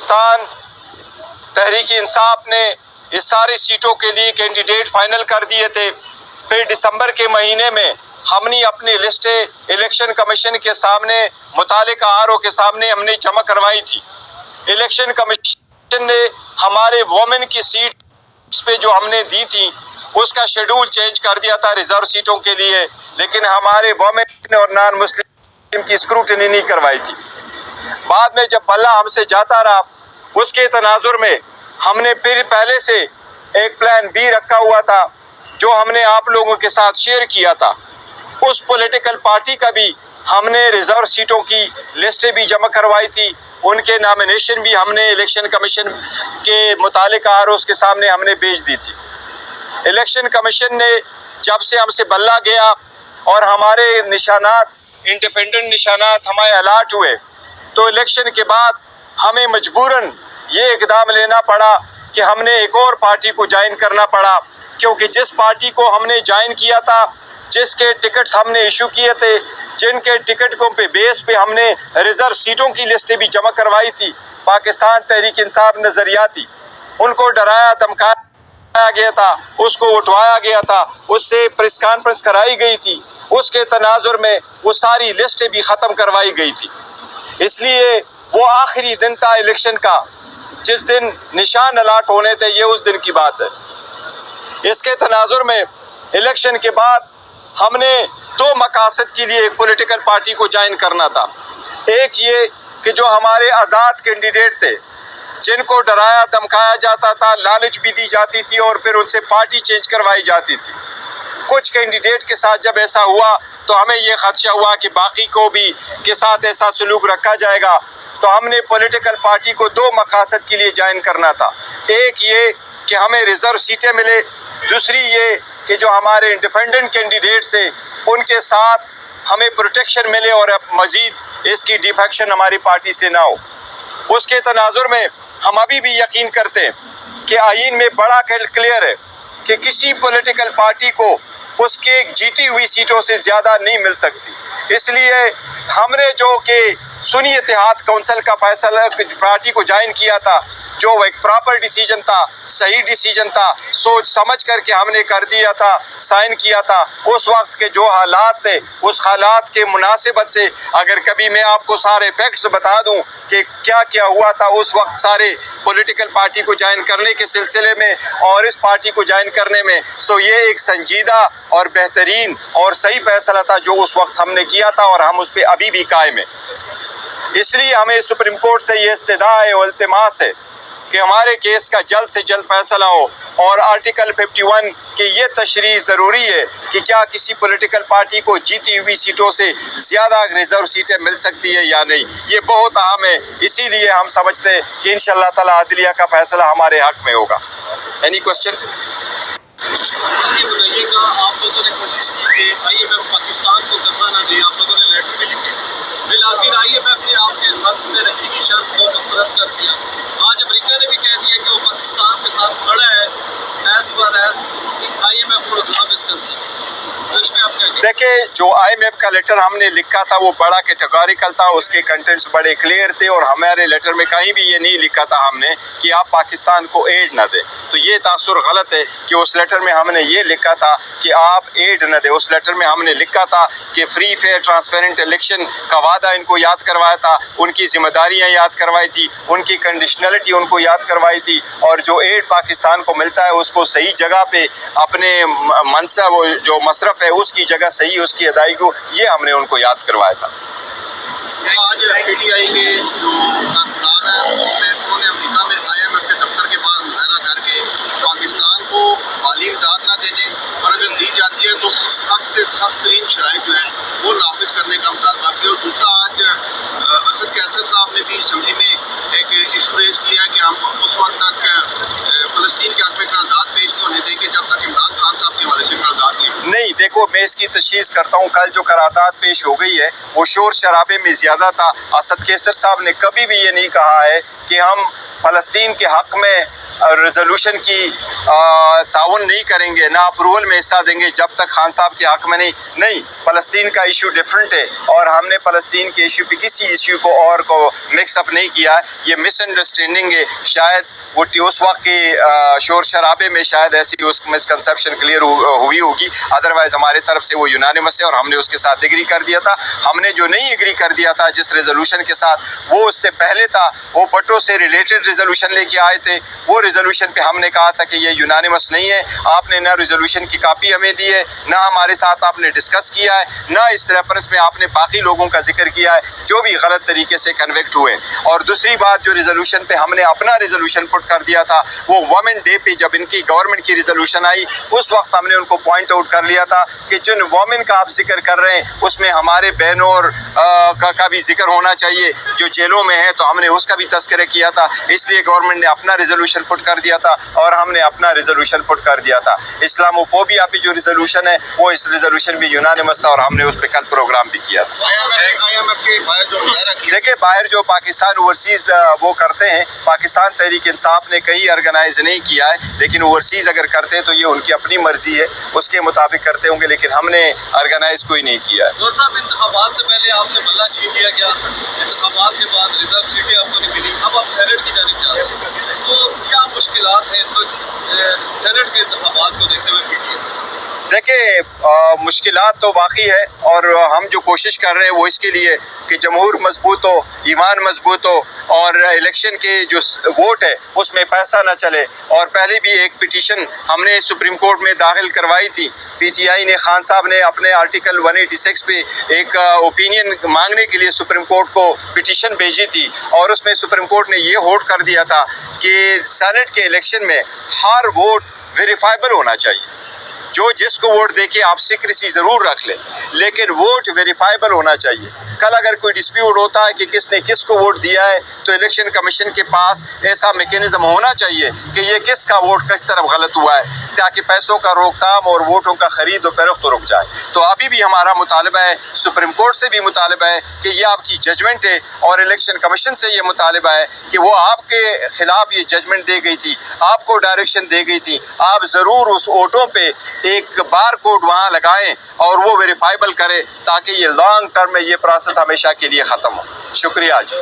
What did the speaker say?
पाकिस्तान तहरीक इंसाफ ने इस सारी सीटों के लिए कैंडिडेट फाइनल कर दिए थे। फिर दिसंबर के महीने में हमने अपनी लिस्टें इलेक्शन कमीशन के सामने, मुतालिका आरओ के सामने हमने जमा करवाई थी। इलेक्शन कमीशन ने हमारे वोमेन की सीट पे जो हमने दी थी उसका शेड्यूल चेंज कर दिया था रिजर्व सीटों के लिए, लेकिन हमारे वोमेन और नॉन मुस्लिम की स्क्रूटनी नहीं करवाई थी। बाद में जब बल्ला हमसे जाता रहा, उसके तनाजुर में हमने फिर पहले से एक प्लान बी रखा हुआ था जो हमने आप लोगों के साथ शेयर किया था। उस पॉलिटिकल पार्टी का भी हमने रिजर्व सीटों की लिस्टें भी जमा करवाई थी, उनके नॉमिनेशन भी हमने इलेक्शन कमीशन के मुतालिका आरओ के सामने हमने भेज दी थी। इलेक्शन कमीशन ने जब से हमसे बल्ला गया और हमारे निशानात, इंडिपेंडेंट निशानात हमारे अलाट हुए, तो इलेक्शन के बाद हमें मजबूरन ये इकदाम लेना पड़ा कि हमने एक और पार्टी को ज्वाइन करना पड़ा, क्योंकि जिस पार्टी को हमने ज्वाइन किया था, जिसके टिकट्स हमने इशू किए थे, जिनके टिकटों पे बेस पे हमने रिजर्व सीटों की लिस्टें भी जमा करवाई थी, पाकिस्तान तहरीक इंसाफ नजरियाती, उनको डराया धमकाया गया था, उसको उठवाया गया था, उससे प्रेस कॉन्फ्रेंस कराई गई थी, उसके तनाजुर में वो सारी लिस्टें भी ख़त्म करवाई गई थी। इसलिए वो आखिरी दिन था इलेक्शन का, जिस दिन निशान अलाट होने थे, ये उस दिन की बात है। इसके तनाजुर में इलेक्शन के बाद हमने दो मकासद के लिए एक पॉलिटिकल पार्टी को ज्वाइन करना था। एक ये कि जो हमारे आज़ाद कैंडिडेट थे, जिनको डराया धमकाया जाता था, लालच भी दी जाती थी और फिर उनसे पार्टी चेंज करवाई जाती थी। कुछ कैंडिडेट के साथ जब ऐसा हुआ तो हमें ये खदशा हुआ कि बाकी को भी के साथ ऐसा सलूक रखा जाएगा, तो हमने पॉलिटिकल पार्टी को दो मकासद के लिए ज्वाइन करना था। एक ये कि हमें रिजर्व सीटें मिले, दूसरी ये कि जो हमारे इंडिपेंडेंट कैंडिडेट से उनके साथ हमें प्रोटेक्शन मिले और अब मज़ीद इसकी डिफेक्शन हमारी पार्टी से ना हो। उसके तनाजुर में हम अभी भी यकीन करते हैं कि आईन में बड़ा क्लियर है कि किसी पॉलिटिकल पार्टी को उसके जीती हुई सीटों से ज़्यादा नहीं मिल सकती। इसलिए हमने जो कि सुन्नी इत्तेहाद कौंसिल का फैसला पार्टी को ज्वाइन किया था, जो एक प्रॉपर डिसीजन था, सही डिसीजन था, सोच समझ करके हमने कर दिया था, साइन किया था। उस वक्त के जो हालात थे, उस हालात के मुनासिबत से अगर कभी मैं आपको सारे फैक्ट्स बता दूं कि क्या क्या हुआ था उस वक्त सारे पॉलिटिकल पार्टी को ज्वाइन करने के सिलसिले में और इस पार्टी को ज्वाइन करने में, सो ये एक संजीदा और बेहतरीन और सही फैसला था जो उस वक्त हमने किया था और हम उस पर अभी भी कायम है। इसलिए हमें सुप्रीम कोर्ट से ये इस्तदा है और इल्तिमास है कि हमारे केस का जल्द से जल्द फैसला हो और आर्टिकल 51 की ये तशरीह ज़रूरी है कि क्या किसी पॉलिटिकल पार्टी को जीती हुई सीटों से ज़्यादा रिजर्व सीटें मिल सकती है या नहीं, ये बहुत अहम है। इसीलिए हम समझते हैं कि इंशाअल्लाह ताला अदलिया का फैसला हमारे हक़ में होगा। Any question? ये बताइएगा, आप लोगों ने कोशिश की कि IMF पाकिस्तान को कर्जा ना दे, आप लोगों ने लेटर भी लिखे, फिर आखिर IMF ने आपके खत में रखी की शर्त को मुस्तरद कर दिया। आज अमेरिका ने भी कह दिया कि वो पाकिस्तान के साथ खड़ा है as far as IMF programme is concern. तो इसमें आप क्या कहेंगे? देखिए, जो IMF का लेटर हमने लिखा था वो बड़ा कैटेगोरिकल था, उसके कंटेंट्स बड़े क्लियर थे और हमारे लेटर में कहीं भी ये नहीं लिखा था हमने कि आप पाकिस्तान को एड न दें। तो ये तासुर गलत है कि उस लेटर में हमने ये लिखा था कि आप एड न दें। उस लेटर में हमने लिखा था कि फ्री फेयर ट्रांसपेरेंट इलेक्शन का वादा इनको याद करवाया था, उनकी जिम्मेदारियाँ याद करवाई थी, उनकी कंडीशनलिटी उनको याद करवाई थी और जो एड पाकिस्तान को मिलता है उसको सही जगह पे अपने मनसब जो मसरफ़ है उसकी जगह सही उसकी अदायगी को, ये हमने उनको याद करवाया था। आज PTI के जो कारकुनान हैं उन्होंने अमेरिका में IMF के दफ्तर के बाहर मुजाहरा करके पाकिस्तान को माली इमदाद ना देने और अगर दी जाती है तो सख्त से सख्त तरीन शराइत जो है वो नाफिज करने का मुतालबा किया। और दूसरा, आज असद कैसर साहब ने भी असम्बली में एक इशू रेज किया कि हम उस वक्त तक फ़लस्तीन के हक़ में करारदाद पेश नहीं होने देंगे जब तक इमरान खान साहब के हवाले से करारदाद नहीं। देखो, मैं इसकी तशख़ीस करता हूँ, कल जो करारदाद पेश हो गई है वो शोर शराबे में ज़्यादा था। असद कैसर साहब ने कभी भी ये नहीं कहा है कि हम फ़लस्तीन के हक़ में रेजोल्यूशन की ताउन नहीं करेंगे, ना अप्रूवल में हिस्सा देंगे जब तक खान साहब के हक में नहीं। फ़लस्तीन का इशू डिफरेंट है और हमने फ़लस्तीन के इशू पे किसी इशू को और को मिक्सअप नहीं किया है। ये मिसअंडरस्टैंडिंग है, शायद वो उस वक्त के शोर शराबे में शायद ऐसी उस मिसकंसेप्शन क्लियर हुई होगी, अदरवाइज़ हमारे तरफ से वो यूनानिमस है और हमने उसके साथ एग्री कर दिया था। हमने जो नहीं एग्री कर दिया था जिस रेजोल्यूशन के साथ, वो उससे पहले था, वो भट्टो से रिलेटेड रेजोल्यूशन लेके आए थे। वो रेजोल्यूशन पे हमने कहा था कि ये यूनानिमस नहीं है, आपने ना रेजोल्यूशन की कापी हमें दी है, ना हमारे साथ आपने डिस्कस किया है, ना इस रेफरेंस में आपने बाकी लोगों का जिक्र किया है जो भी गलत तरीके से कन्विक्ट हुए। और दूसरी बात, जो रेजोल्यूशन पे हमने अपना रेजोल्यूशन पुट कर दिया था, वो वुमेन डे पे जब इनकी गवर्नमेंट की रेजोल्यूशन आई, उस वक्त हमने उनको पॉइंट आउट कर लिया था कि जिन वुमेन का आप जिक्र कर रहे हैं उसमें हमारे बहनों और का भी जिक्र होना चाहिए जो जेलों में है, तो हमने उसका भी तस्करा किया था। इसलिए गवर्नमेंट ने अपना रेजोल्यूशन पुट कर दिया था और हमने अपना रेजोल्यूशन पुट कर दिया था। इस्लामोफोबिया पे जो रेजोल्यूशन है वो इस रेजोल्यूशन भी यूनानिमस था और हमने उस पर कल प्रोग्राम भी किया था। IMF के बाहर जो मुजाहरा किया, देखिए, बाहर जो पाकिस्तान ओवरसीज़ वो करते हैं, पाकिस्तान तहरीक इंसाफ ने कहीं ऑर्गेनाइज नहीं किया है, लेकिन ओवरसीज़ अगर करते हैं तो ये उनकी अपनी मर्जी है, उसके मुताबिक करते होंगे, लेकिन हमने ऑर्गेनाइज कोई नहीं किया है। और साहब, इंतखाबात से पहले आपसे बल्ला छीन लिया गया, इंतखाबात के बाद रिजर्व सीटें आपको नहीं मिली, अब आप सेनेट की जानिब जा रहे हैं, तो क्या मुश्किलात हैं इस वक्त सेनेट के इंतखाबात को देखते हुए PTI? देखिए, मुश्किलात तो वाकई है और हम जो कोशिश कर रहे हैं वो इसके लिए कि जमहूर मजबूत हो, ईमान मजबूत हो और इलेक्शन के जो वोट है उसमें पैसा ना चले। और पहले भी एक पिटीशन हमने सुप्रीम कोर्ट में दाखिल करवाई थी, PTI ने, खान साहब ने अपने आर्टिकल 186 पे एक ओपिनियन मांगने के लिए सुप्रीम कोर्ट को पिटीशन भेजी थी और उसमें सुप्रीम कोर्ट ने ये होल्ड कर दिया था कि सेनेट के इलेक्शन में हर वोट वेरीफाइबल होना चाहिए। जो जिसको वोट दे के आप सीक्रेसी ज़रूर रख लें, लेकिन वोट वेरीफाइबल होना चाहिए। कल अगर कोई डिस्प्यूट होता है कि किसने किसको वोट दिया है तो इलेक्शन कमीशन के पास ऐसा मैकेनिज्म होना चाहिए कि ये किसका वोट किस तरफ गलत हुआ है, ताकि पैसों का रोकथाम और वोटों का खरीद और फरोख्त रुक जाए। तो अभी भी हमारा मुतालबा है, सुप्रीम कोर्ट से भी मुतालबा है कि ये आपकी जजमेंट है और इलेक्शन कमीशन से ये मुतालबा है कि वो आपके खिलाफ ये जजमेंट दे गई थी, आपको डायरेक्शन दे गई थी, आप ज़रूर उस वोटों पे एक बार कोड वहाँ लगाएं और वो वेरीफाइबल करें ताकि ये लॉन्ग टर्म में ये प्रोसेस हमेशा के लिए ख़त्म हो। शुक्रिया जी।